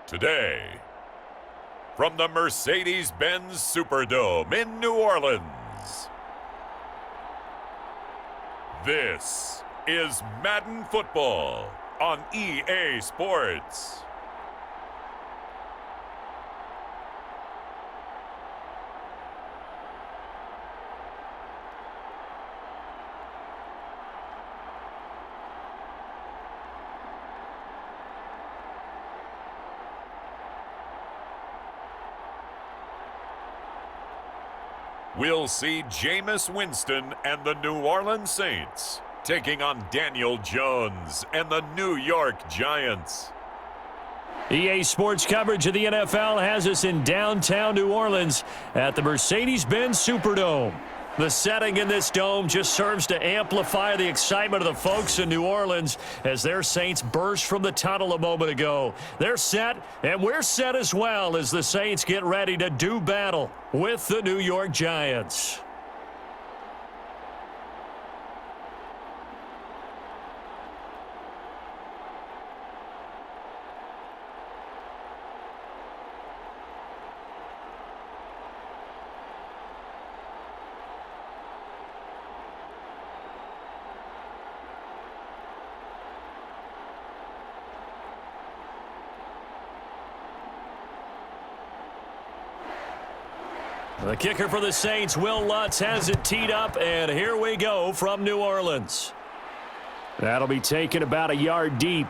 Today, from the Mercedes-Benz Superdome in New Orleans, this is Madden Football on EA Sports. We'll see Jameis Winston and the New Orleans Saints taking on Daniel Jones and the New York Giants. EA Sports coverage of the NFL has us in downtown New Orleans at the Mercedes-Benz Superdome. The setting in this dome just serves to amplify the excitement of the folks in New Orleans as their Saints burst from the tunnel a moment ago. They're set, and we're set as well as the Saints get ready to do battle with the New York Giants. The kicker for the Saints, Will Lutz, has it teed up, and here we go from New Orleans. That'll be taken about a yard deep.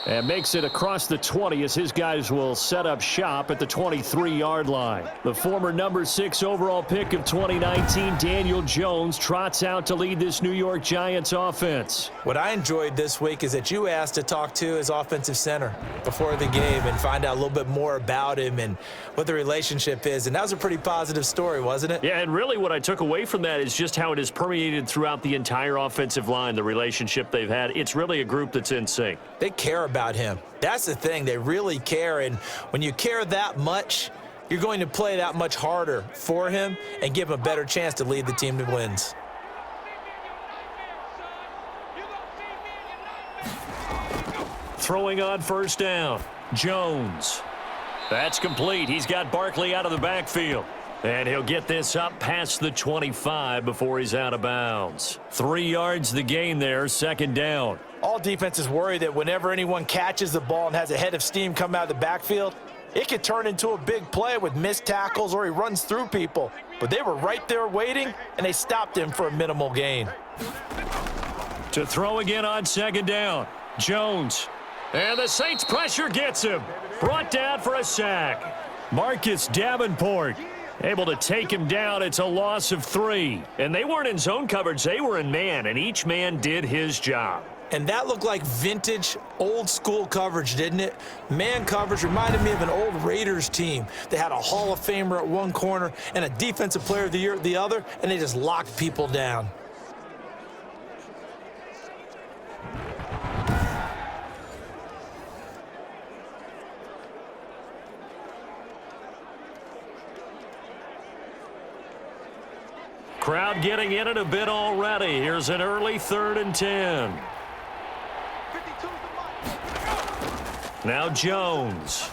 And makes it across the 20 as his guys will set up shop at the 23-yard line. The former number 6 overall pick of 2019, Daniel Jones, trots out to lead this New York Giants offense. What I enjoyed this week is that you asked to talk to his offensive center before the game and find out a little bit more about him and what the relationship is. And that was a pretty positive story, wasn't it? Yeah, and really what I took away from that is just how it has permeated throughout the entire offensive line, the relationship they've had. It's really a group that's in sync. They care about him. That's the thing. They really care. And when you care that much, you're going to play that much harder for him and give him a better chance to lead the team to wins. Throwing on first down, Jones. That's complete. He's got Barkley out of the backfield. And he'll get this up past the 25 before he's out of bounds. 3 yards the gain there, second down. All defenses worry that whenever anyone catches the ball and has a head of steam come out of the backfield, it could turn into a big play with missed tackles or he runs through people. But they were right there waiting, and they stopped him for a minimal gain. To throw again on second down, Jones. And the Saints pressure gets him. Brought down for a sack. Marcus Davenport able to take him down. It's a loss of 3. And they weren't in zone coverage. They were in man, and each man did his job. And that looked like vintage, old-school coverage, didn't it? Man coverage reminded me of an old Raiders team. They had a Hall of Famer at one corner and a Defensive Player of the Year at the other, and they just locked people down. Crowd getting in it a bit already. Here's an early 3rd and 10. Now Jones.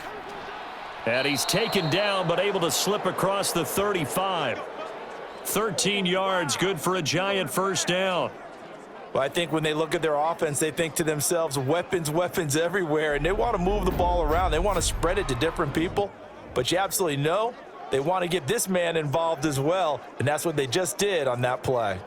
And he's taken down but able to slip across the 35. 13 yards, good for a Giant first down. Well, I think when they look at their offense, they think to themselves, weapons, weapons everywhere, and they want to move the ball around. They want to spread it to different people, but you absolutely know they want to get this man involved as well, and that's what they just did on that play.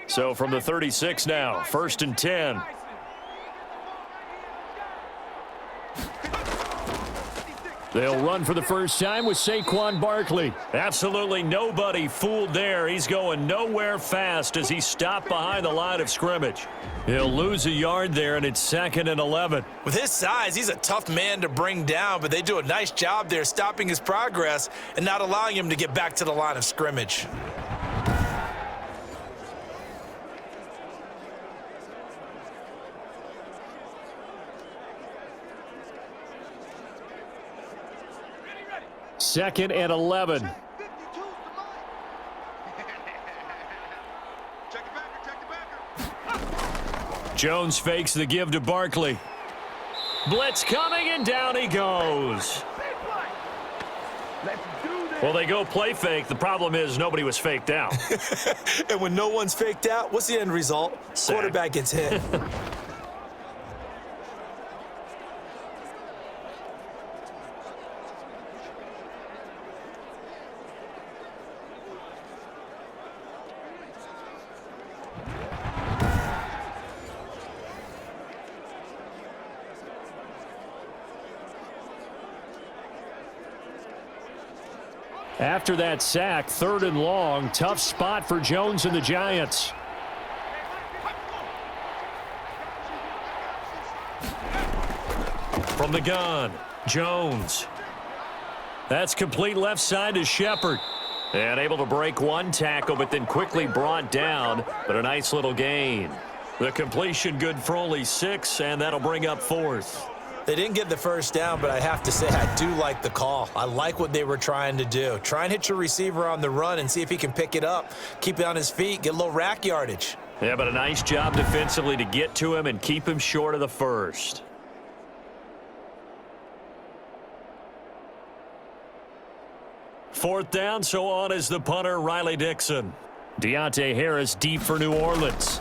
So from the 36 now, 1st and 10. They'll run for the first time with Saquon Barkley. Absolutely nobody fooled there. He's going nowhere fast as he stopped behind the line of scrimmage. He'll lose a yard there, and it's 2nd and 11. With his size, he's a tough man to bring down, but they do a nice job there stopping his progress and not allowing him to get back to the line of scrimmage. 2nd and 11. Jones fakes the give to Barkley. Blitz coming, and down he goes. Well, they go play fake. The problem is nobody was faked out. And when no one's faked out, what's the end result? Sack. Quarterback gets hit. After that sack, 3rd and long, tough spot for Jones and the Giants. From the gun, Jones. That's complete left side to Shepard. And able to break one tackle, but then quickly brought down. But a nice little gain. The completion good for only 6, and that'll bring up 4th. They didn't get the first down, but I have to say I do like the call. I like what they were trying to do. Try and hit your receiver on the run and see if he can pick it up, keep it on his feet, get a little rack yardage. Yeah, but a nice job defensively to get to him and keep him short of the first. Fourth down, so on is the punter, Riley Dixon. Deontay Harris deep for New Orleans.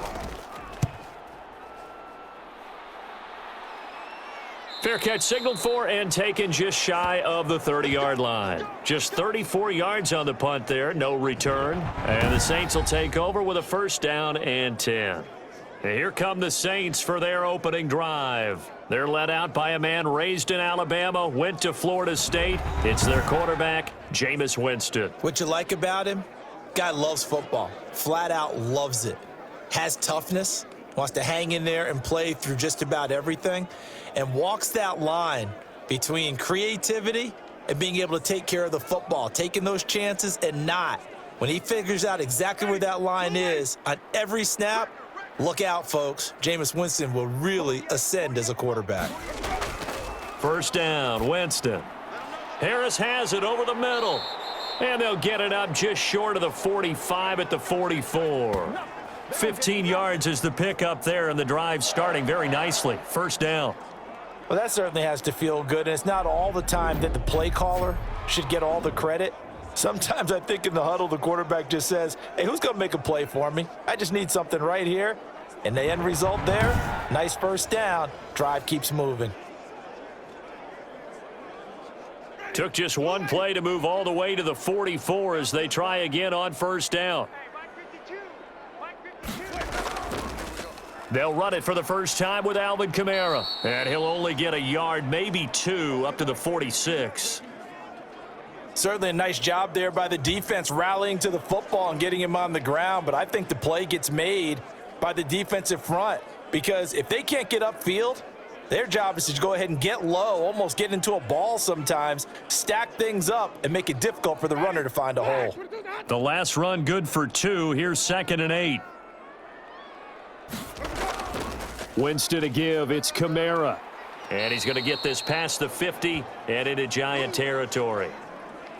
Fair catch signaled for and taken just shy of the 30-yard line. Just 34 yards on the punt there, no return. And the Saints will take over with a 1st down and 10. And here come the Saints for their opening drive. They're led out by a man raised in Alabama, went to Florida State. It's their quarterback, Jameis Winston. What you like about him? Guy loves football. Flat out loves it. Has toughness. Wants to hang in there and play through just about everything, and walks that line between creativity and being able to take care of the football, taking those chances and not. When he figures out exactly where that line is on every snap, look out, folks. Jameis Winston will really ascend as a quarterback. 1st down, Winston. Harris has it over the middle, and they'll get it up just short of the 45 at the 44. 15 yards is the pickup there, and the drive starting very nicely. 1st down. Well, that certainly has to feel good, and it's not all the time that the play caller should get all the credit. Sometimes I think in the huddle, the quarterback just says, hey, who's going to make a play for me? I just need something right here. And the end result there, nice 1st down. Drive keeps moving. Took just one play to move all the way to the 44 as they try again on 1st down. They'll run it for the first time with Alvin Kamara. And he'll only get a yard, maybe 2, up to the 46. Certainly a nice job there by the defense rallying to the football and getting him on the ground. But I think the play gets made by the defensive front, because if they can't get upfield, their job is to go ahead and get low, almost get into a ball sometimes, stack things up, and make it difficult for the runner to find a hole. The last run good for 2. Here's 2nd and 8. Winston to give. It's Kamara. And he's going to get this past the 50 and into Giant territory.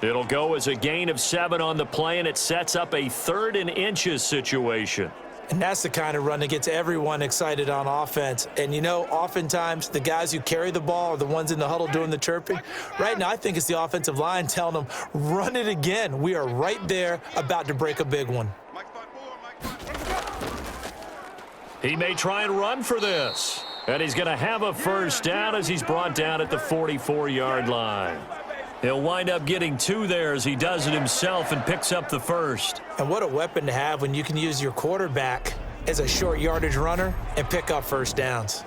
It'll go as a gain of 7 on the play, and it sets up a 3rd and inches situation. And that's the kind of run that gets everyone excited on offense. And, you know, oftentimes the guys who carry the ball are the ones in the huddle doing the chirping. Right now, I think it's the offensive line telling them, run it again. We are right there about to break a big one. He may try and run for this. And he's going to have a 1st down as he's brought down at the 44-yard line. He'll wind up getting 2 there as he does it himself and picks up the 1st. And what a weapon to have when you can use your quarterback as a short yardage runner and pick up 1st downs.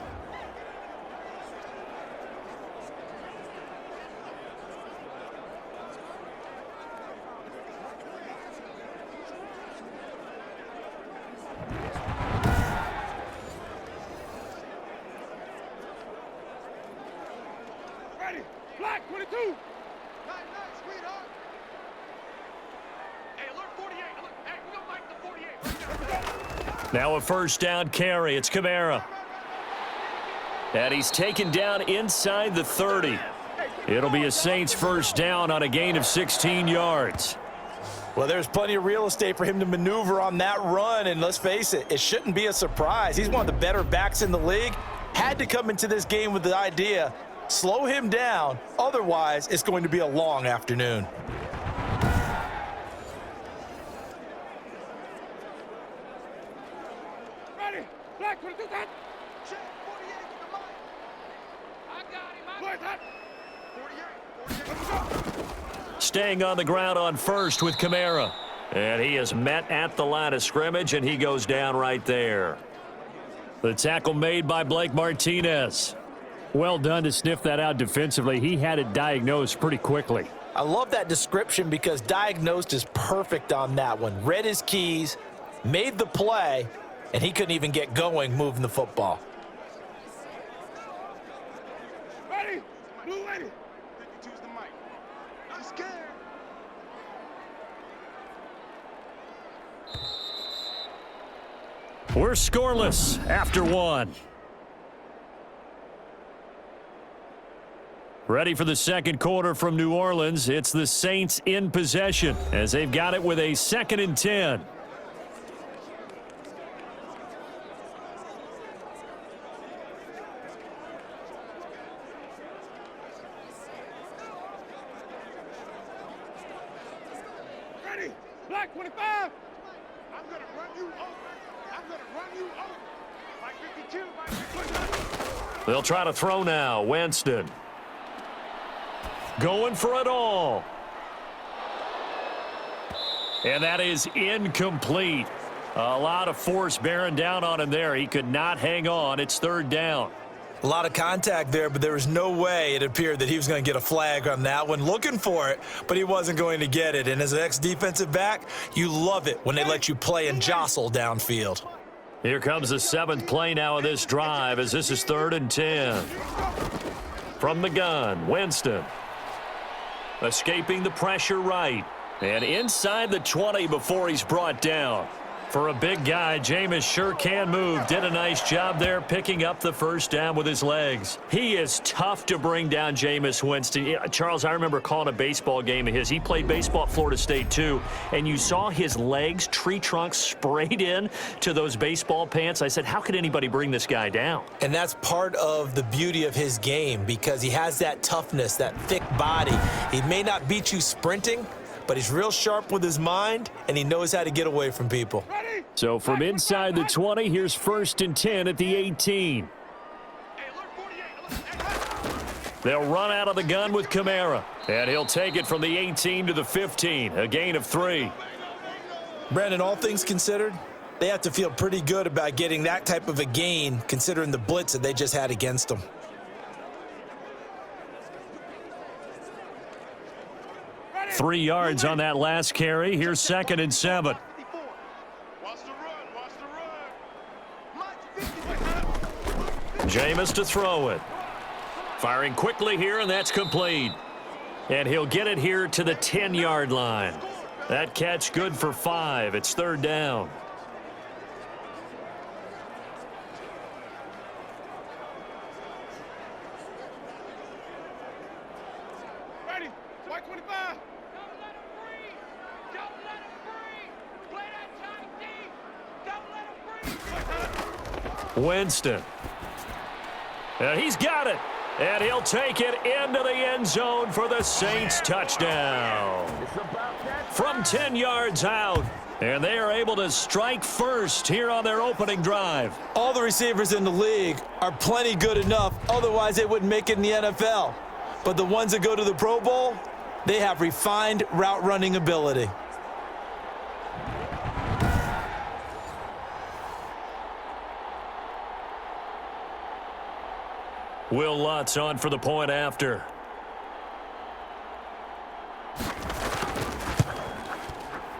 Black 22. Nice, sweetheart. Hey, alert 48. Hey, we don't like the 48. Now a 1st down carry. It's Kamara. And he's taken down inside the 30. It'll be a Saints first down on a gain of 16 yards. Well, there's plenty of real estate for him to maneuver on that run, and let's face it, it shouldn't be a surprise. He's one of the better backs in the league. Had to come into this game with the idea, slow him down, otherwise it's going to be a long afternoon. Ready. Black, what is that? Check, 48 to the line. I got him. Where's that? 48. Let's go. Staying on the ground on first with Kamara. And he is met at the line of scrimmage, and he goes down right there. The tackle made by Blake Martinez. Well done to sniff that out defensively. He had it diagnosed pretty quickly. I love that description because diagnosed is perfect on that one. Read his keys, made the play, and he couldn't even get going moving the football. Ready. Blue ready. 52's the mic. I'm scared. We're scoreless after one. Ready for the second quarter from New Orleans. It's the Saints in possession as they've got it with a 2nd and 10. Ready. Black 25. I'm going to run you over. I'm going to run you over. Like 52, like 52. They'll try to throw now. Winston. Going for it all. And that is incomplete. A lot of force bearing down on him there. He could not hang on. It's 3rd down. A lot of contact there, but there was no way it appeared that he was going to get a flag on that one. Looking for it, but he wasn't going to get it. And as an ex-defensive back, you love it when they let you play and jostle downfield. Here comes the 7th play now of this drive as this is 3rd and 10. From the gun, Winston. Escaping the pressure right. And inside the 20 before he's brought down. For a big guy, Jameis sure can move. Did a nice job there picking up the first down with his legs. He is tough to bring down, Jameis Winston. Yeah, Charles, I remember calling a baseball game of his. He played baseball at Florida State, too. And you saw his legs, tree trunks sprayed in to those baseball pants. I said, how could anybody bring this guy down? And that's part of the beauty of his game because he has that toughness, that thick body. He may not beat you sprinting, but he's real sharp with his mind, and he knows how to get away from people. So from inside the 20, here's 1st and 10 at the 18. They'll run out of the gun with Kamara, and he'll take it from the 18 to the 15, a gain of 3. Brandon, all things considered, they have to feel pretty good about getting that type of a gain considering the blitz that they just had against them. Three yards on that last carry. Here's 2nd and 7. Jameis to throw it. Firing quickly here, and that's complete. And he'll get it here to the 10-yard line. That catch good for 5. It's 3rd down. Ready. White 25. Don't let him breathe. Don't let him breathe. Play that tight D. Don't let him breathe. Winston. And he's got it. And he'll take it into the end zone for the Saints touchdown. From 10 yards out. And they are able to strike first here on their opening drive. All the receivers in the league are plenty good enough. Otherwise, they wouldn't make it in the NFL. But the ones that go to the Pro Bowl, they have refined route running ability. Will Lutz on for the point after.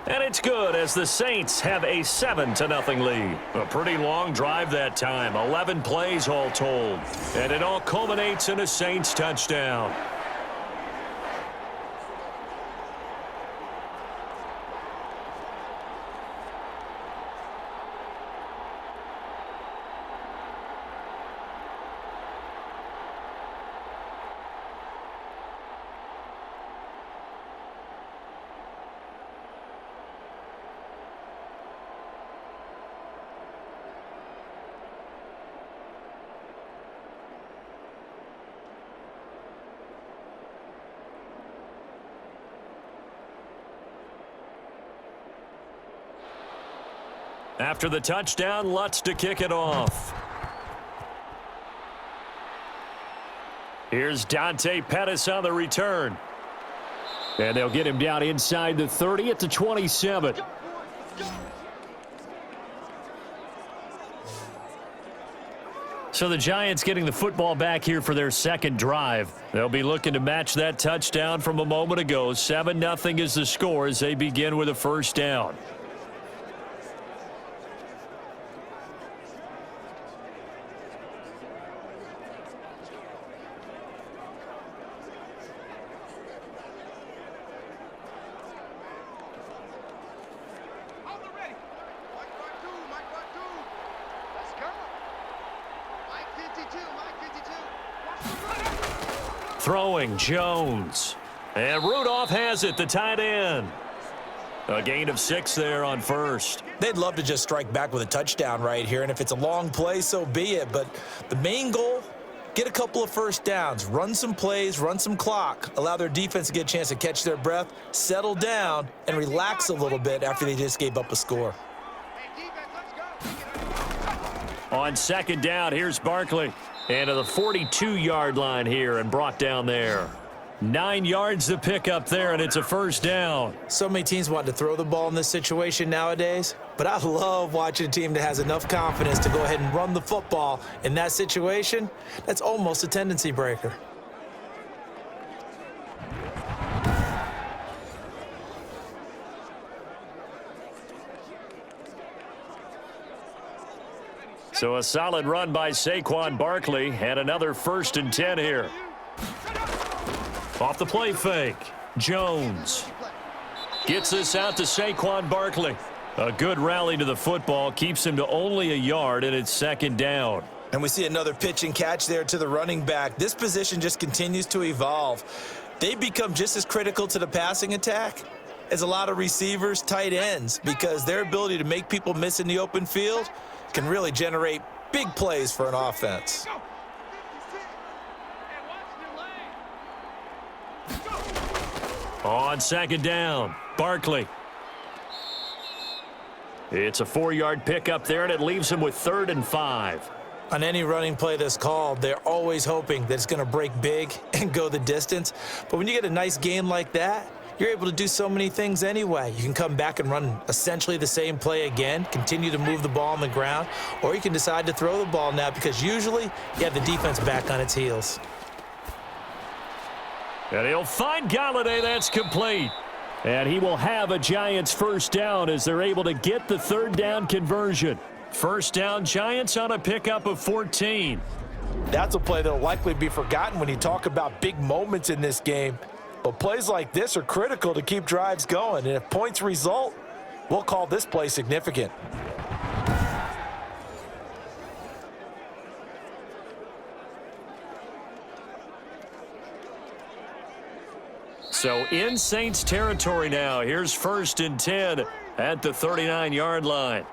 And it's good as the Saints have a 7-0 lead. A pretty long drive that time. 11 plays all told. And it all culminates in a Saints touchdown. After the touchdown, Lutz to kick it off. Here's Dante Pettis on the return. And they'll get him down inside the 30 at the 27. So the Giants getting the football back here for their second drive. They'll be looking to match that touchdown from a moment ago. 7-0 is the score as they begin with a first down. Throwing, Jones. And Rudolph has it, the tight end. A gain of 6 there on first. They'd love to just strike back with a touchdown right here, and if it's a long play, so be it. But the main goal, get a couple of first downs, run some plays, run some clock, allow their defense to get a chance to catch their breath, settle down, and relax a little bit after they just gave up a score. On second down, here's Barkley. And to the 42-yard line here and brought down there. 9 yards to pick up there, and it's a first down. So many teams want to throw the ball in this situation nowadays, but I love watching a team that has enough confidence to go ahead and run the football. In that situation, that's almost a tendency breaker. So a solid run by Saquon Barkley and another 1st and 10 here. Off the play fake, Jones gets this out to Saquon Barkley. A good rally to the football, keeps him to only a yard, and it's second down. And we see another pitch and catch there to the running back. This position just continues to evolve. They become just as critical to the passing attack as a lot of receivers, tight ends, because their ability to make people miss in the open field can really generate big plays for an offense. On second down, Barkley. It's a 4-yard pickup there, and it leaves him with 3rd and 5. On any running play that's called, they're always hoping that it's going to break big and go the distance. But when you get a nice gain like that, you're able to do so many things anyway. You can come back and run essentially the same play again, continue to move the ball on the ground, or you can decide to throw the ball now because usually you have the defense back on its heels. And he'll find Galladay. That's complete. And he will have a Giants first down as they're able to get the 3rd down conversion. First down, Giants on a pickup of 14. That's a play that will likely be forgotten when you talk about big moments in this game. But plays like this are critical to keep drives going. And if points result, we'll call this play significant. So in Saints territory now. Here's 1st and 10 at the 39-yard line.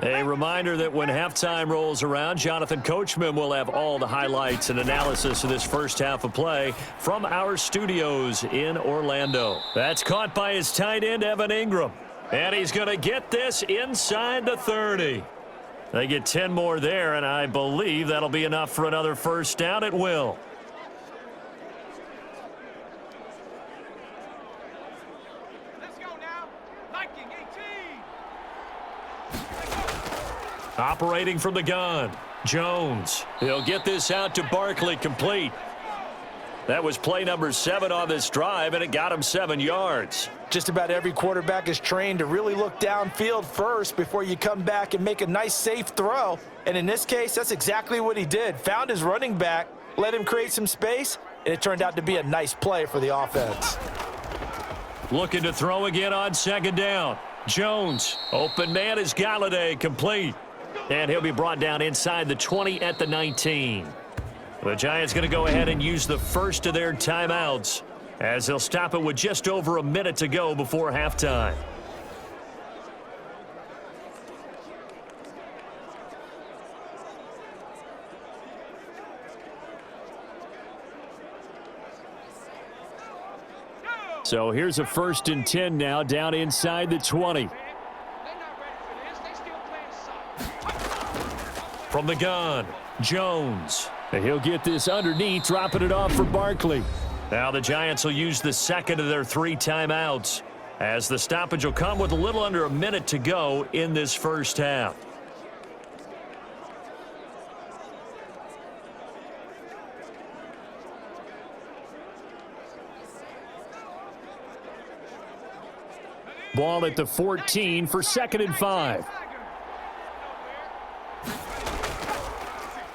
A reminder that when halftime rolls around, Jonathan Coachman will have all the highlights and analysis of this first half of play from our studios in Orlando. That's caught by his tight end, Evan Ingram. And he's going to get this inside the 30. They get 10 more there, and I believe that'll be enough for another first down. It will. Let's go now. Liking 18. Operating from the gun, Jones. He'll get this out to Barkley, complete. That was play number 7 on this drive, and it got him 7 yards. Just about every quarterback is trained to really look downfield first before you come back and make a nice, safe throw. And in this case, that's exactly what he did. Found his running back, let him create some space, and it turned out to be a nice play for the offense. Looking to throw again on second down. Jones, open man is Galladay, complete. And he'll be brought down inside the 20 at the 19. The Giants going to go ahead and use the first of their timeouts as they'll stop it with just over a minute to go before halftime. So here's a 1st and 10 now down inside the 20. They're not ready for this. They still playing soft. From the gun, Jones. And he'll get this underneath, dropping it off for Barkley. Now the Giants will use the second of their 3 timeouts, as the stoppage will come with a little under a minute to go in this first half. Ball at the 14 for 2nd and 5.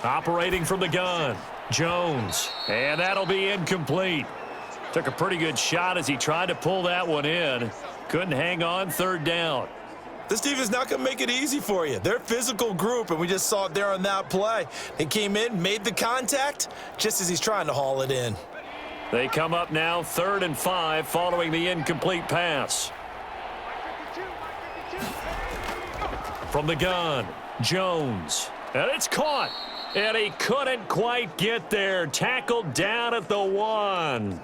Operating from the gun, Jones. And that'll be incomplete. Took a pretty good shot as he tried to pull that one in. Couldn't hang on, 3rd down. This team is not going to make it easy for you. They're a physical group, and we just saw it there on that play. They came in, made the contact, just as he's trying to haul it in. They come up now 3rd and 5 following the incomplete pass. From the gun, Jones. And it's caught. And he couldn't quite get there. Tackled down at the 1.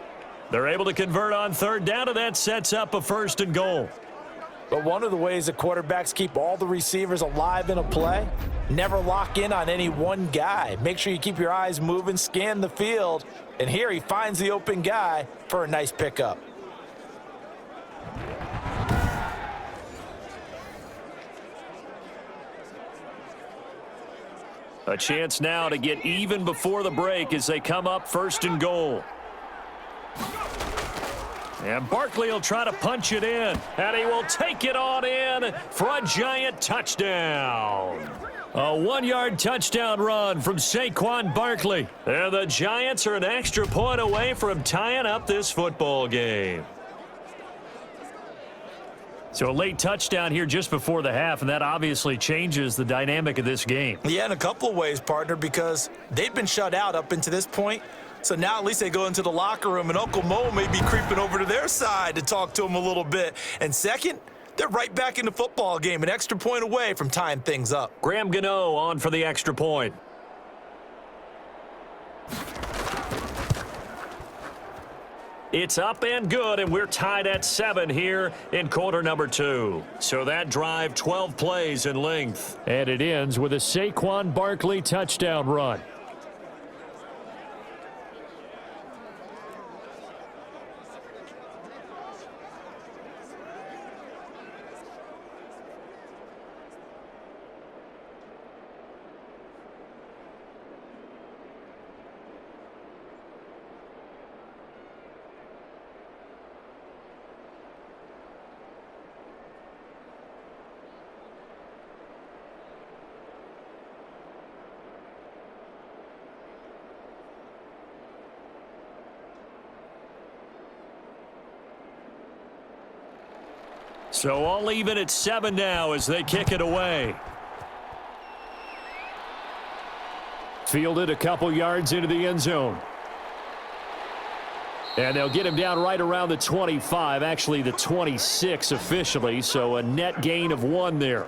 They're able to convert on 3rd down, and that sets up a 1st and goal. But one of the ways that quarterbacks keep all the receivers alive in a play, never lock in on any one guy. Make sure you keep your eyes moving, scan the field, and here he finds the open guy for a nice pickup. A chance now to get even before the break as they come up 1st and goal. And Barkley will try to punch it in, and he will take it on in for a Giant touchdown. A 1-yard touchdown run from Saquon Barkley. And the Giants are an extra point away from tying up this football game. So a late touchdown here just before the half, and that obviously changes the dynamic of this game. Yeah, in a couple of ways, partner, because they've been shut out up until this point. So now at least they go into the locker room, and Uncle Mo may be creeping over to their side to talk to him a little bit. And second, they're right back in the football game, an extra point away from tying things up. Graham Gano on for the extra point. It's up and good, and we're tied at 7 here in quarter number 2. So that drive, 12 plays in length. And it ends with a Saquon Barkley touchdown run. So all even at 7 now as they kick it away. Fielded a couple yards into the end zone. And they'll get him down right around the 25, actually the 26 officially, so a net gain of 1 there.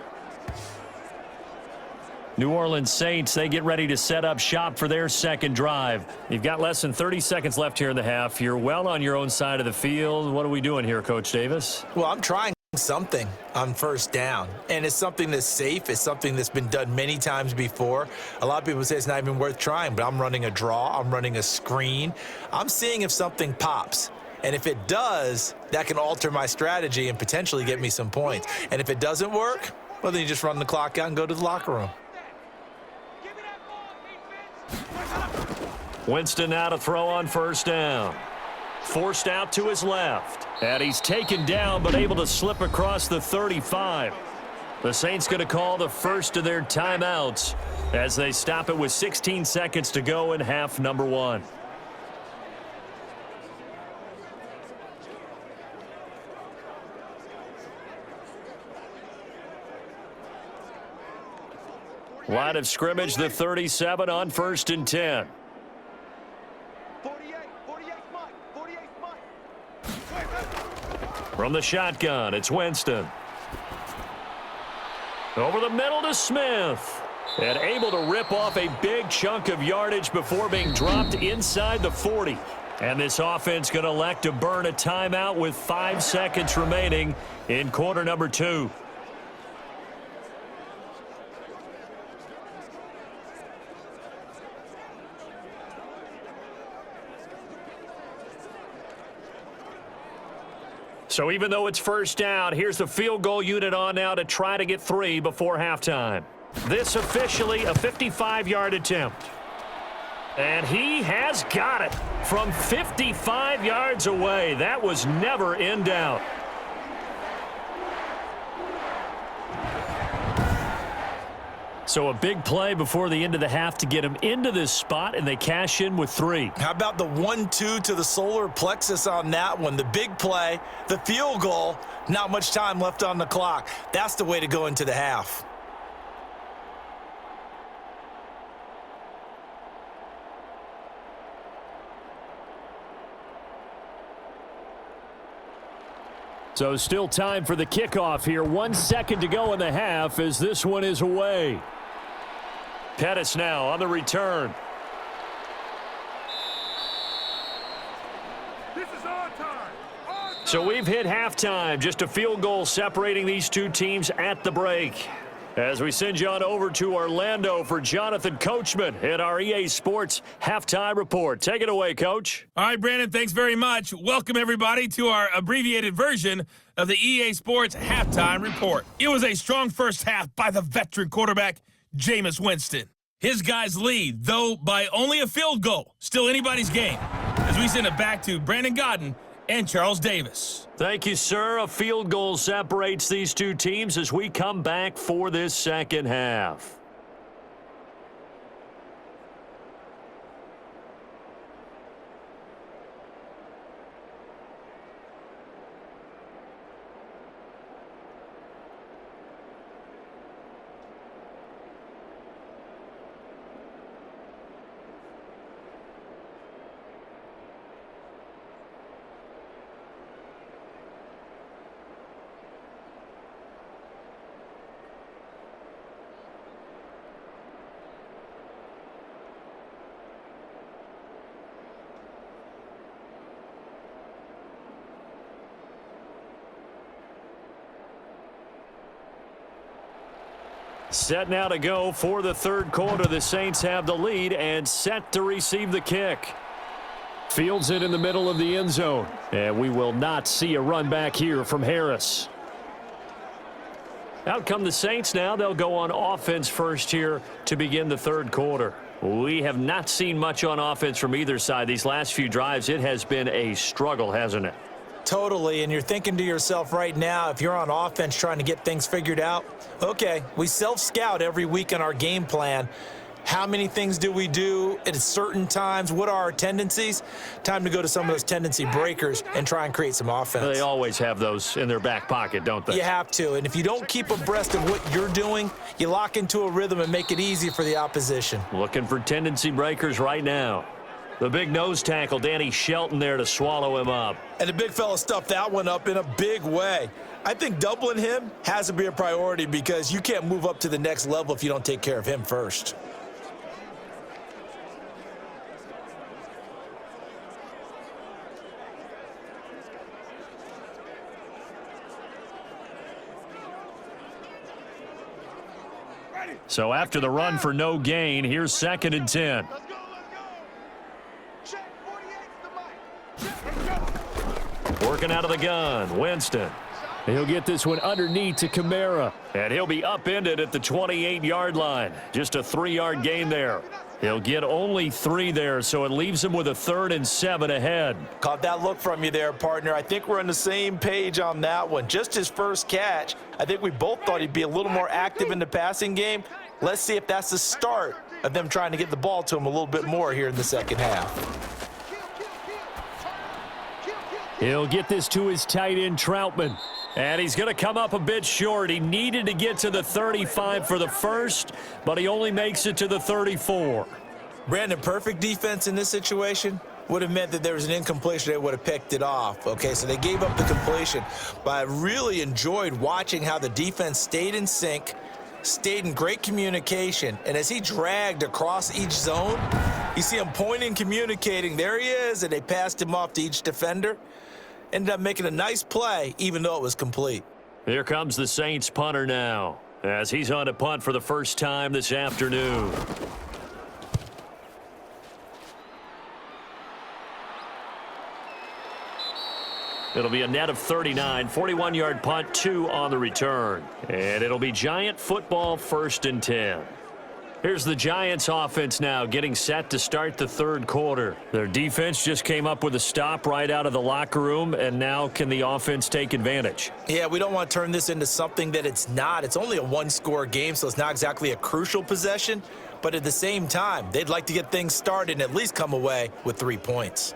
New Orleans Saints, they get ready to set up shop for their second drive. You've got less than 30 seconds left here in the half. You're well on your own side of the field. What are we doing here, Coach Davis? Well, I'm trying something on 1st down, and it's something that's safe. It's something that's been done many times before. A lot of people say it's not even worth trying, but I'm running a draw. I'm running a screen. I'm seeing if something pops. And if it does, that can alter my strategy and potentially get me some points. And if it doesn't work, well, then you just run the clock out and go to the locker room. Winston now to throw on 1st down. Forced out to his left. And he's taken down but able to slip across the 35. The Saints going to call the first of their timeouts as they stop it with 16 seconds to go in half number 1. Line of scrimmage, the 37 on 1st and 10. 48 Mike. From the shotgun, it's Winston. Over the middle to Smith. And able to rip off a big chunk of yardage before being dropped inside the 40. And this offense going to elect to burn a timeout with 5 seconds remaining in quarter number 2. So even though it's first down, here's the field goal unit on now to try to get 3 before halftime. This officially a 55-yard attempt. And he has got it from 55 yards away. That was never in doubt. So a big play before the end of the half to get him into this spot, and they cash in with 3. How about the 1-2 to the solar plexus on that one? The big play, the field goal, not much time left on the clock. That's the way to go into the half. So still time for the kickoff here. 1 second to go in the half as this one is away. Pettis now on the return. This is our time. So we've hit halftime. Just a field goal separating these two teams at the break. As we send you on over to Orlando for Jonathan Coachman at our EA Sports Halftime Report. Take it away, Coach. All right, Brandon, thanks very much. Welcome, everybody, to our abbreviated version of the EA Sports Halftime Report. It was a strong first half by the veteran quarterback, Jameis Winston. His guys lead, though by only a field goal. Still anybody's game, as we send it back to Brandon Godden and Charles Davis. Thank you, sir. A field goal separates these two teams as we come back for this second half. Set now to go for the third quarter. The Saints have the lead and set to receive the kick. Fields it in the middle of the end zone. And we will not see a run back here from Harris. Out come the Saints now. They'll go on offense first here to begin the third quarter. We have not seen much on offense from either side. These last few drives, it has been a struggle, hasn't it? Totally, and you're thinking to yourself right now, if you're on offense trying to get things figured out, okay, we self-scout every week in our game plan. How many things do we do at certain times? What are our tendencies? Time to go to some of those tendency breakers and try and create some offense. They always have those in their back pocket, don't they? You have to, and if you don't keep abreast of what you're doing, you lock into a rhythm and make it easy for the opposition. Looking for tendency breakers right now. The big nose tackle, Danny Shelton, there to swallow him up. And the big fella stuffed that one up in a big way. I think doubling him has to be a priority because you can't move up to the next level if you don't take care of him first. So after the run for no gain, here's 2nd and 10. Let's go. Check 48's the mic. Check. Working out of the gun, Winston. He'll get this one underneath to Kamara. And he'll be upended at the 28-yard line. Just a 3-yard gain there. He'll get only 3 there, so it leaves him with a 3rd and 7 ahead. Caught that look from you there, partner. I think we're on the same page on that one. Just his first catch. I think we both thought he'd be a little more active in the passing game. Let's see if that's the start of them trying to get the ball to him a little bit more here in the second half. He'll get this to his tight end, Troutman. And he's going to come up a bit short. He needed to get to the 35 for the first, but he only makes it to the 34. Brandon, perfect defense in this situation would have meant that there was an incompletion. They would have picked it off. Okay, so they gave up the completion. But I really enjoyed watching how the defense stayed in sync, stayed in great communication, and as he dragged across each zone, You see him pointing, communicating. There he is, and they passed him off to each defender. Ended up making a nice play, even though it was complete. Here comes the Saints punter now, as he's on to punt for the first time this afternoon. It'll be a net of 39, 41-yard punt, 2 on the return. And it'll be Giant football, 1st and 10. Here's the Giants offense now getting set to start the third quarter. Their defense just came up with a stop right out of the locker room, and now can the offense take advantage? Yeah, we don't want to turn this into something that it's not. It's only a one-score game, so it's not exactly a crucial possession. But at the same time, they'd like to get things started and at least come away with 3 points.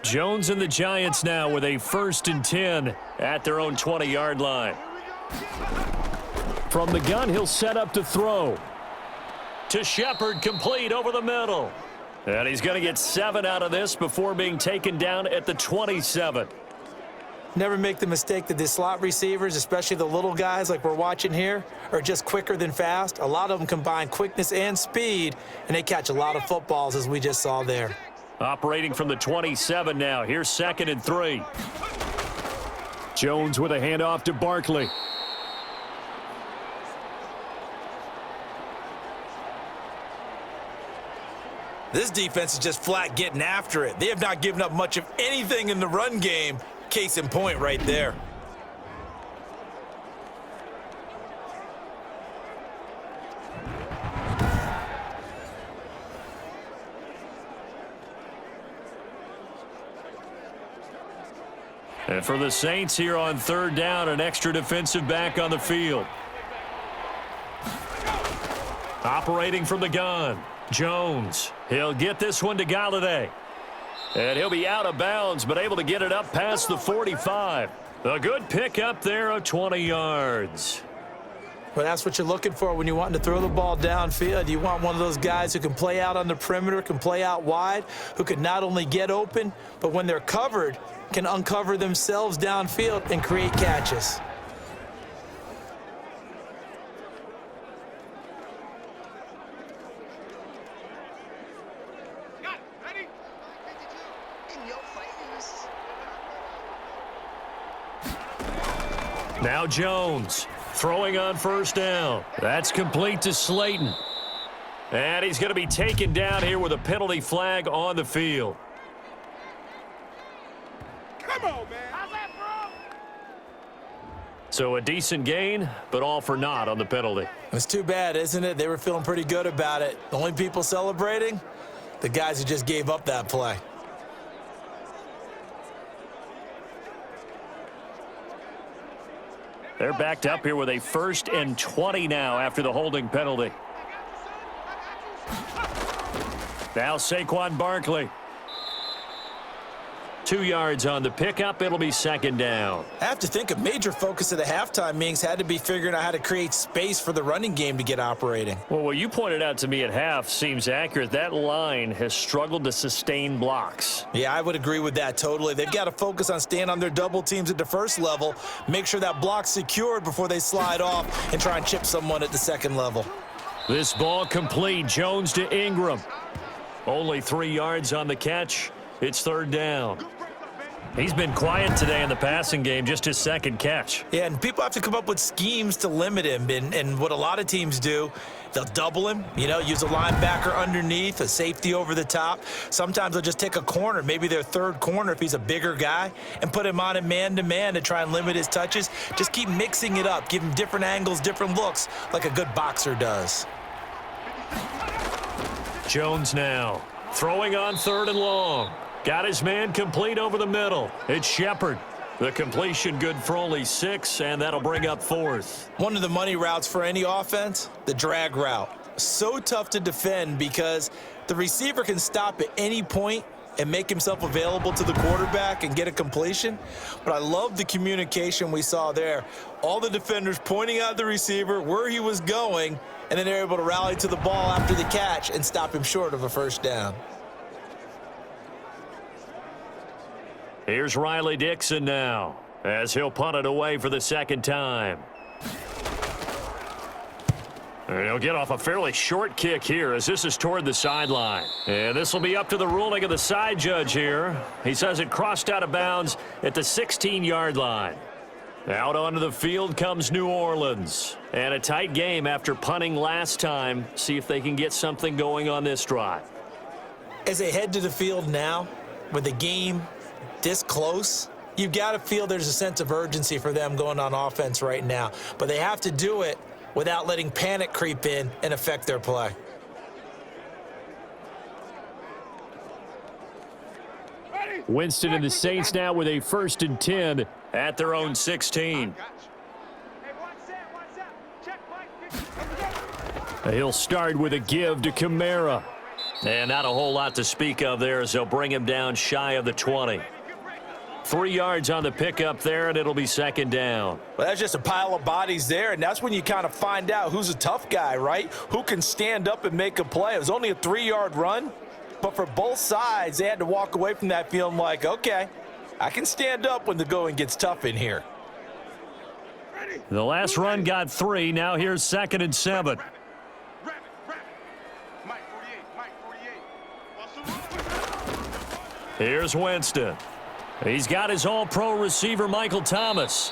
Jones and the Giants now with a 1st and 10 at their own 20-yard line. From the gun, he'll set up to throw. To Shepard, complete over the middle. And he's going to get 7 out of this before being taken down at the 27. Never make the mistake that the slot receivers, especially the little guys like we're watching here, are just quicker than fast. A lot of them combine quickness and speed, and they catch a lot of footballs, as we just saw there. Operating from the 27 now. Here's 2nd and 3. Jones with a handoff to Barkley. This defense is just flat getting after it. They have not given up much of anything in the run game. Case in point right there. And for the Saints here on 3rd down, an extra defensive back on the field. Operating from the gun, Jones. He'll get this one to Galladay. And he'll be out of bounds, but able to get it up past the 45. A good pickup there of 20 yards. Well, that's what you're looking for when you want to throw the ball downfield. You want one of those guys who can play out on the perimeter, can play out wide, who can not only get open, but when they're covered, can uncover themselves downfield and create catches. Got it. Ready? In your face. Now Jones throwing on 1st down. That's complete to Slayton. And he's going to be taken down here with a penalty flag on the field. Come on, man. How's that, bro? So a decent gain, but all for naught on the penalty. It's too bad, isn't it? They were feeling pretty good about it. The only people celebrating, the guys who just gave up that play. They're backed up here with a 1st and 20 now after the holding penalty. Now Saquon Barkley. 2 yards on the pickup. It'll be 2nd down. I have to think a major focus of the halftime meetings had to be figuring out how to create space for the running game to get operating. Well, what you pointed out to me at half seems accurate. That line has struggled to sustain blocks. Yeah, I would agree with that totally. They've got to focus on staying on their double teams at the first level, make sure that block's secured before they slide off and try and chip someone at the second level. This ball complete. Jones to Ingram. Only 3 yards on the catch. It's 3rd down. He's been quiet today in the passing game, just his 2nd catch. Yeah, and people have to come up with schemes to limit him. And what a lot of teams do, they'll double him, use a linebacker underneath, a safety over the top. Sometimes they'll just take a corner, maybe their 3rd corner if he's a bigger guy, and put him on a man-to-man to try and limit his touches. Just keep mixing it up, give him different angles, different looks, like a good boxer does. Jones now throwing on 3rd and long. Got his man complete over the middle. It's Shepard. The completion good for only 6, and that'll bring up 4th. One of the money routes for any offense, the drag route. So tough to defend because the receiver can stop at any point and make himself available to the quarterback and get a completion. But I love the communication we saw there. All the defenders pointing out the receiver, where he was going, and then they're able to rally to the ball after the catch and stop him short of a 1st down. Here's Riley Dixon now, as he'll punt it away for the 2nd time. And he'll get off a fairly short kick here as this is toward the sideline. And this will be up to the ruling of the side judge here. He says it crossed out of bounds at the 16-yard line. Out onto the field comes New Orleans. And a tight game after punting last time. See if they can get something going on this drive. As they head to the field now, with the game this close, you've got to feel there's a sense of urgency for them going on offense right now. But they have to do it without letting panic creep in and affect their play. Winston and the Saints now with a 1st and 10 at their own 16. He'll start with a give to Kamara. And not a whole lot to speak of there as they'll bring him down shy of the 20. 3 yards on the pickup there, and it'll be 2nd down. Well, that's just a pile of bodies there, and that's when you kind of find out who's a tough guy, right? Who can stand up and make a play. It was only a 3-yard run, but for both sides, they had to walk away from that feeling like, okay, I can stand up when the going gets tough in here. The last run got 3. Now here's 2nd and 7. Here's Winston. He's got his all-pro receiver, Michael Thomas.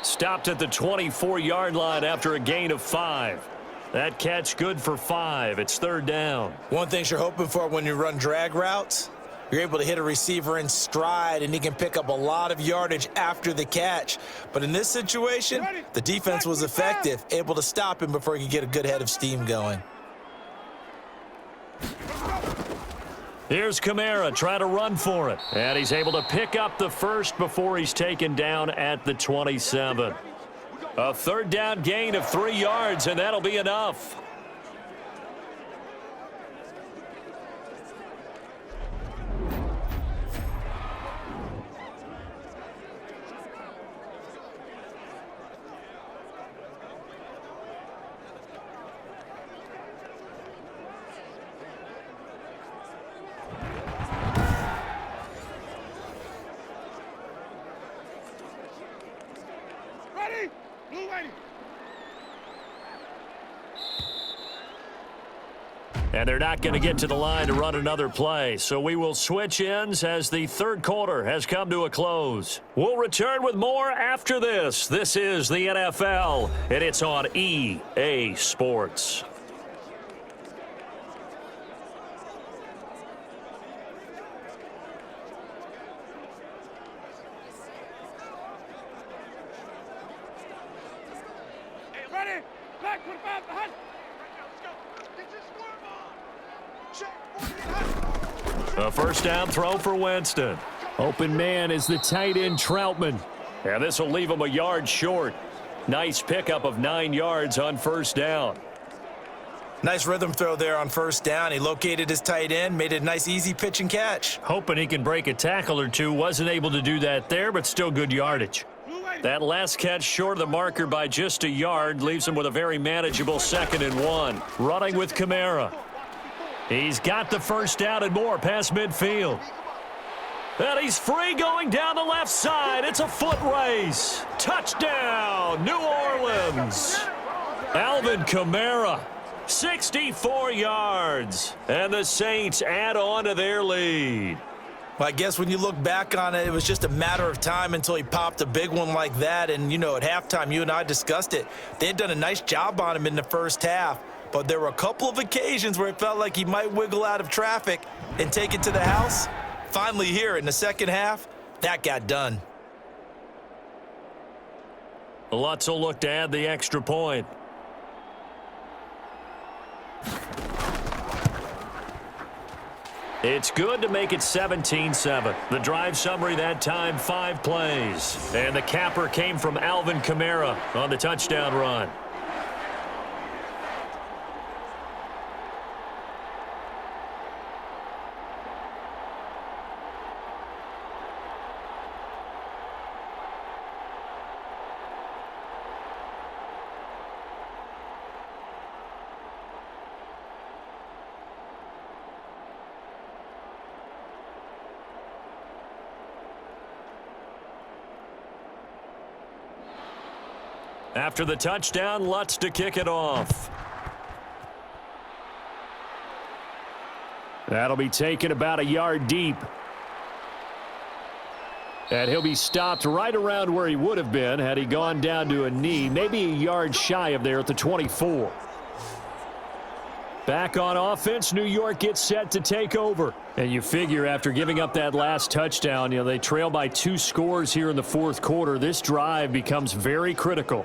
Stopped at the 24-yard line after a gain of 5. That catch good for 5. It's 3rd down. One thing you're hoping for when you run drag routes, you're able to hit a receiver in stride, and he can pick up a lot of yardage after the catch. But in this situation, the defense was effective, able to stop him before he could get a good head of steam going. Here's Kamara trying to run for it. And he's able to pick up the 1st before he's taken down at the 27. A 3rd down gain of 3 yards, and that'll be enough. And they're not going to get to the line to run another play. So we will switch ends as the 3rd quarter has come to a close. We'll return with more after this. This is the NFL, and it's on EA Sports. Ready? Back 25 behind. Let's go. Get your scoreboard. Check. A 1st down throw for Winston. Open man is the tight end Troutman. And this will leave him a yard short. Nice pickup of 9 yards on 1st down. Nice rhythm throw there on 1st down. He located his tight end, made it a nice easy pitch and catch. Hoping he can break a tackle or two. Wasn't able to do that there, but still good yardage. That last catch short of the marker by just a yard leaves him with a very manageable 2nd and 1. Running with Kamara. He's got the 1st down and more past midfield. And he's free going down the left side. It's a foot race. Touchdown, New Orleans. Alvin Kamara, 64 yards. And the Saints add on to their lead. Well, I guess when you look back on it, it was just a matter of time until he popped a big one like that. And, you know, at halftime, you and I discussed it. They had done a nice job on him in the 1st half. But there were a couple of occasions where it felt like he might wiggle out of traffic and take it to the house. Finally here in the 2nd half, that got done. Lutz will look to add the extra point. It's good to make it 17-7. The drive summary that time, 5 plays. And the capper came from Alvin Kamara on the touchdown run. After the touchdown, Lutz to kick it off. That'll be taken about a yard deep. And he'll be stopped right around where he would have been had he gone down to a knee, maybe a yard shy of there at the 24. Back on offense, New York gets set to take over. And you figure after giving up that last touchdown, they trail by 2 scores here in the fourth quarter. This drive becomes very critical.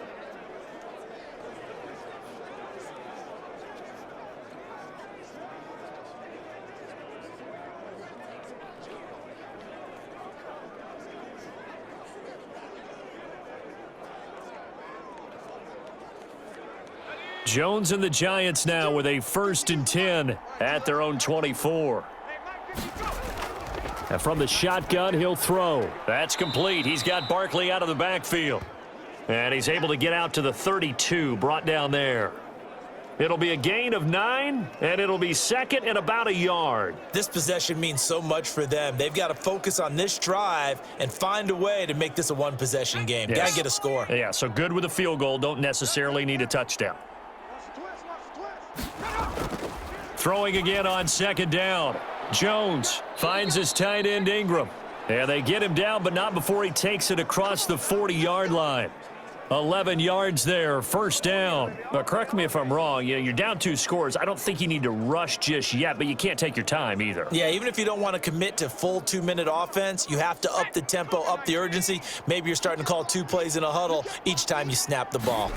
Jones and the Giants now with a 1st and 10 at their own 24. And from the shotgun, he'll throw. That's complete. He's got Barkley out of the backfield. And he's able to get out to the 32, brought down there. It'll be a gain of 9, and it'll be 2nd and about a yard. This possession means so much for them. They've got to focus on this drive and find a way to make this a one-possession game. Yes. Got to get a score. Yeah, so good with a field goal. Don't necessarily need a touchdown. Throwing again on 2nd down. Jones finds his tight end Ingram. And they get him down, but not before he takes it across the 40-yard line. 11 yards there, 1st down. But correct me if I'm wrong. You're down 2 scores. I don't think you need to rush just yet, but you can't take your time either. Yeah, even if you don't want to commit to full 2-minute offense, you have to up the tempo, up the urgency. Maybe you're starting to call 2 plays in a huddle each time you snap the ball.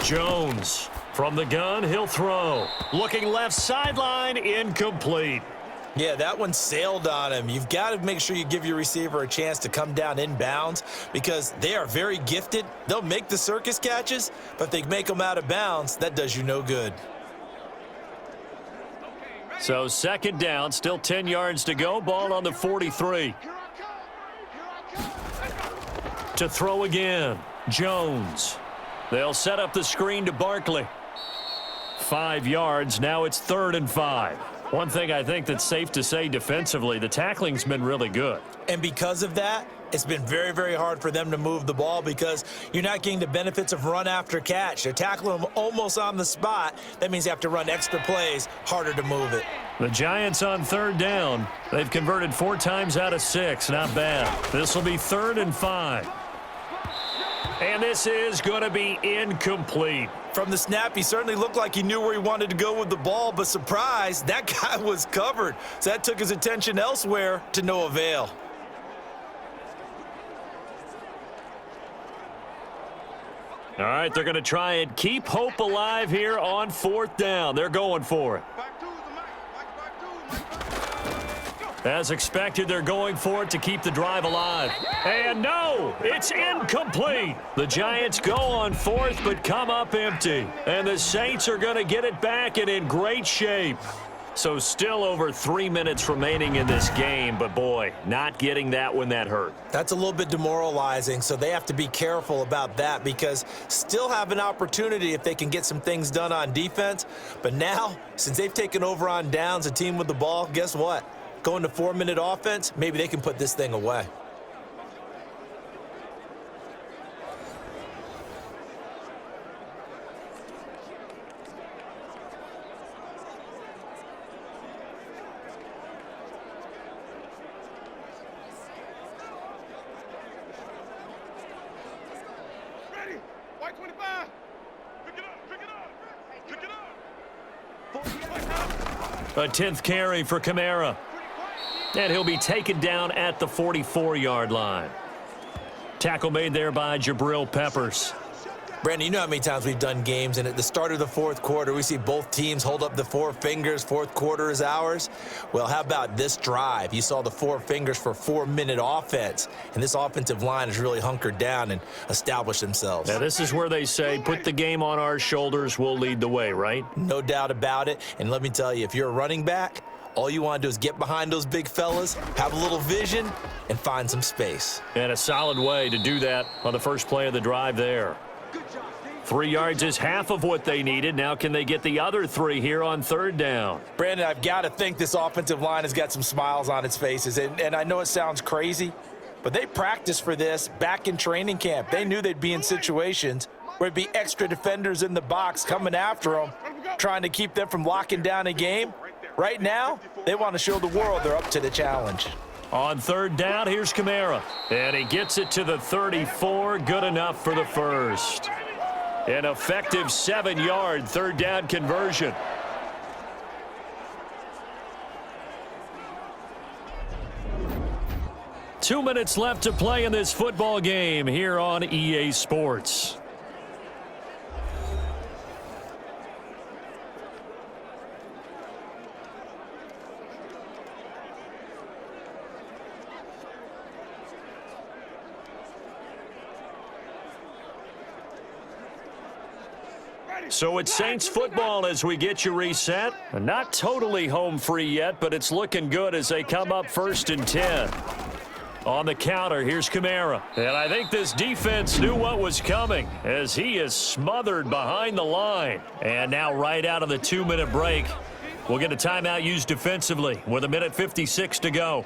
Jones from the gun, he'll throw. Looking left sideline, incomplete. Yeah, that one sailed on him. You've got to make sure you give your receiver a chance to come down inbounds because they are very gifted. They'll make the circus catches, but if they make them out of bounds, that does you no good. So 2nd down, still 10 yards to go. Ball on the 43. To throw again, Jones. They'll set up the screen to Barkley. 5 yards, now it's 3rd and 5. One thing I think that's safe to say defensively, the tackling's been really good. And because of that, it's been very, very hard for them to move the ball because you're not getting the benefits of run after catch. They're tackling them almost on the spot. That means you have to run extra plays, harder to move it. The Giants on 3rd down. They've converted 4 times out of 6. Not bad. This will be 3rd and 5. And this is going to be incomplete. From the snap, he certainly looked like he knew where he wanted to go with the ball, but surprise, that guy was covered. So that took his attention elsewhere to no avail. All right, they're going to try and keep hope alive here on 4th down. They're going for it. As expected, they're going for it to keep the drive alive. And no, it's incomplete. The Giants go on 4th but come up empty. And the Saints are going to get it back and in great shape. So still over 3 minutes remaining in this game, but boy, not getting that when that hurt. That's a little bit demoralizing, so they have to be careful about that because still have an opportunity if they can get some things done on defense. But now, since they've taken over on downs, a team with the ball, guess what? Going to 4-minute offense, maybe they can put this thing away. Ready? White 25. Pick it up, pick it up, pick it up. A 10th carry for Kamara. And he'll be taken down at the 44-yard line. Tackle made there by Jabril Peppers. Brandon, you know how many times we've done games, and at the start of the fourth quarter, we see both teams hold up the 4 fingers, fourth quarter is ours. Well, how about this drive? You saw the 4 fingers for 4-minute offense, and this offensive line has really hunkered down and established themselves. Now, this is where they say, put the game on our shoulders, we'll lead the way, right? No doubt about it, and let me tell you, if you're a running back, all you want to do is get behind those big fellas, have a little vision, and find some space. And a solid way to do that on the first play of the drive there. 3 yards is half of what they needed. Now can they get the other 3 here on 3rd down? Brandon, I've got to think this offensive line has got some smiles on its faces. And I know it sounds crazy, but they practiced for this back in training camp. They knew they'd be in situations where there'd be extra defenders in the box coming after them, trying to keep them from locking down a game. Right now, they want to show the world they're up to the challenge. On third down, here's Kamara. And he gets it to the 34. Good enough for the first. An effective 7-yard third down conversion. Two minutes left to play in this football game here on EA Sports. So it's Saints football as we get you reset. Not totally home free yet, but it's looking good as they come up 1st and 10. On the counter, here's Kamara. And I think this defense knew what was coming as he is smothered behind the line. And now right out of the 2-minute break, we'll get a timeout used defensively with 1:56 to go.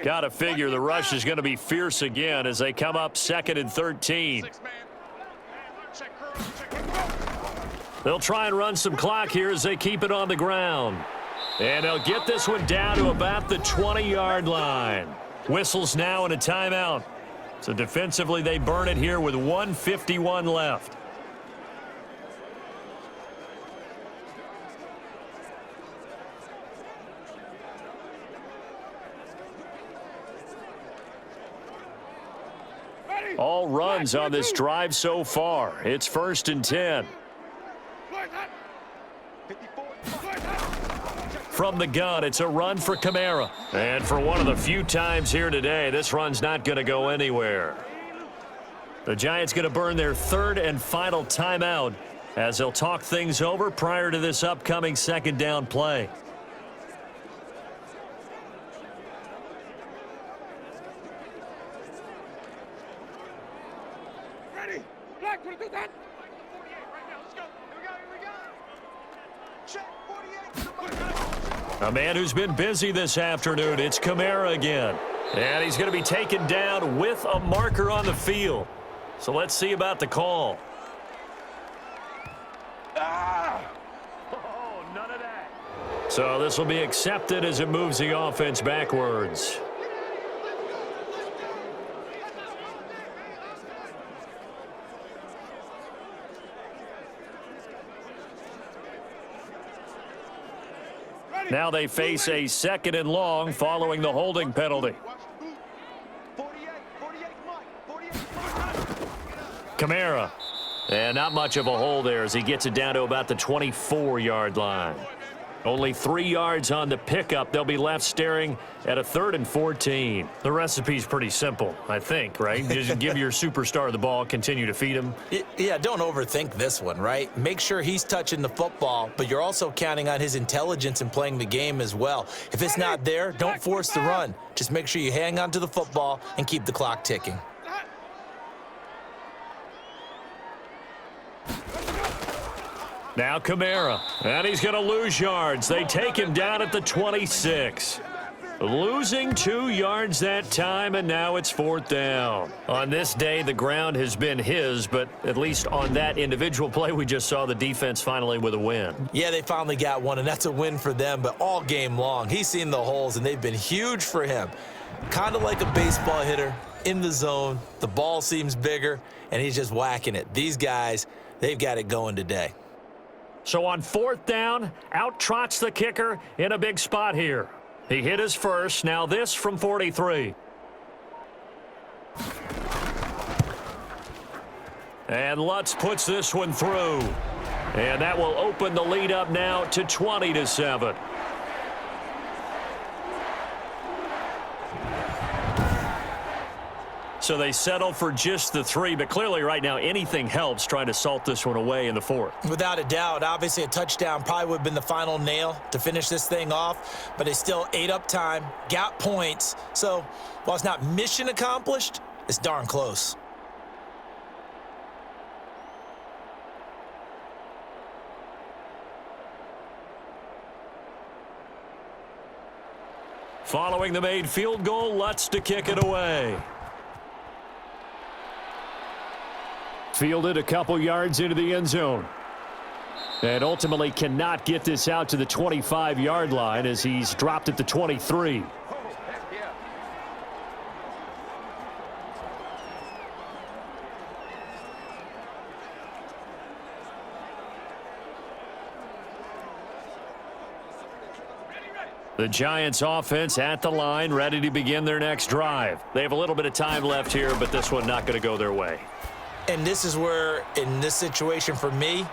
Got to figure the rush is going to be fierce again as they come up 2nd and 13. They'll try and run some clock here as they keep it on the ground. And they'll get this one down to about the 20-yard line. Whistles now and a timeout. So defensively they burn it here with 1:51 left. All runs on this drive so far. It's 1st and 10. From the gun, it's a run for Kamara. And for one of the few times here today, this run's not going to go anywhere. The Giants going to burn their 3rd and final timeout as they'll talk things over prior to this upcoming 2nd down play. A man who's been busy this afternoon, it's Kamara again. And he's going to be taken down with a marker on the field. So let's see about the call. Oh, none of that. So this will be accepted as it moves the offense backwards. Now they face a 2nd and long following the holding penalty. Kamara. And not much of a hole there as he gets it down to about the 24-yard line. Only 3 yards on the pickup. They'll be left staring at a 3rd and 14. The recipe's pretty simple, I think, right? Just give your superstar the ball, continue to feed him. Yeah, don't overthink this one, right? Make sure he's touching the football, but you're also counting on his intelligence in playing the game as well. If it's not there, don't force the run. Just make sure you hang on to the football and keep the clock ticking. Now Kamara, and he's going to lose yards. They take him down at the 26. Losing 2 yards that time, and now it's 4th down. On this day, the ground has been his, but at least on that individual play, we just saw the defense finally with a win. Yeah, they finally got one, and that's a win for them, but all game long, he's seen the holes, and they've been huge for him. Kind of like a baseball hitter in the zone. The ball seems bigger, and he's just whacking it. These guys, they've got it going today. So on 4th down, out trots the kicker in a big spot here. He hit his first. Now this from 43. And Lutz puts this one through. And that will open the lead up now to 20-7. So they settle for just the 3, but clearly right now anything helps trying to salt this one away in the 4th. Without a doubt, obviously a touchdown probably would have been the final nail to finish this thing off, but they still ate up time, got points. So while it's not mission accomplished, it's darn close. Following the made field goal, Lutz to kick it away. Fielded a couple yards into the end zone. And ultimately cannot get this out to the 25-yard line as he's dropped at the 23. The Giants offense at the line, ready to begin their next drive. They have a little bit of time left here, but this one not going to go their way. And this is where, in this situation for me,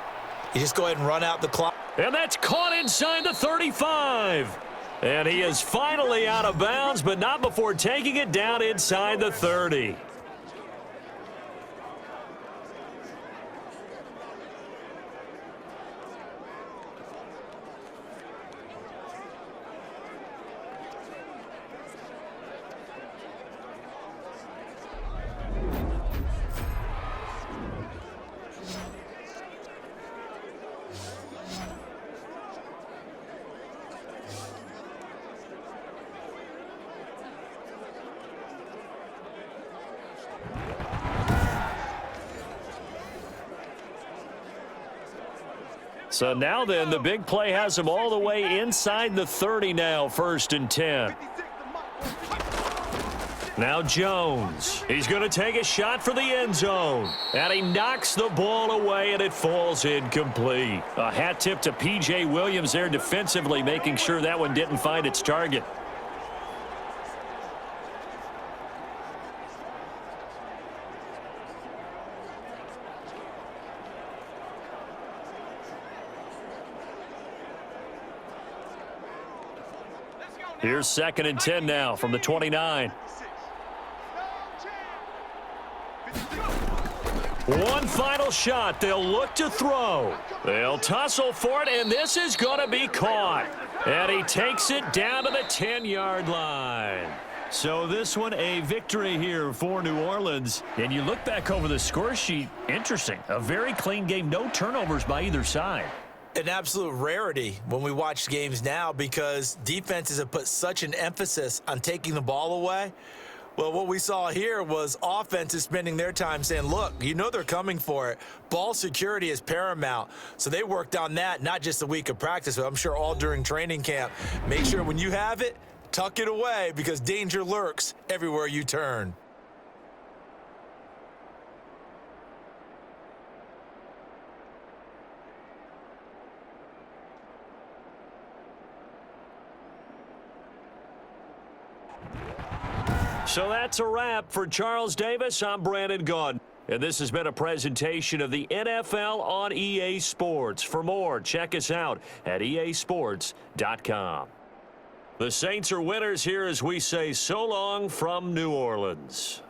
you just go ahead and run out the clock. And that's caught inside the 35. And he is finally out of bounds, but not before taking it down inside the 30. So now then, the big play has him all the way inside the 30 now, 1st and 10. Now Jones. He's going to take a shot for the end zone. And he knocks the ball away, and it falls incomplete. A hat tip to P.J. Williams there defensively, making sure that one didn't find its target. Here's 2nd and 10 now from the 29. One final shot. They'll look to throw. They'll tussle for it, and this is going to be caught. And he takes it down to the 10-yard line. So this one a victory here for New Orleans. And you look back over the score sheet, interesting. A very clean game, no turnovers by either side. An absolute rarity when we watch games now because defenses have put such an emphasis on taking the ball away. Well, what we saw here was offenses spending their time saying, look, you know they're coming for it. Ball security is paramount. So they worked on that, not just a week of practice, but I'm sure all during training camp. Make sure when you have it, tuck it away because danger lurks everywhere you turn. So that's a wrap for Charles Davis. I'm Brandon Gaudin. And this has been a presentation of the NFL on EA Sports. For more, check us out at easports.com. The Saints are winners here as we say so long from New Orleans.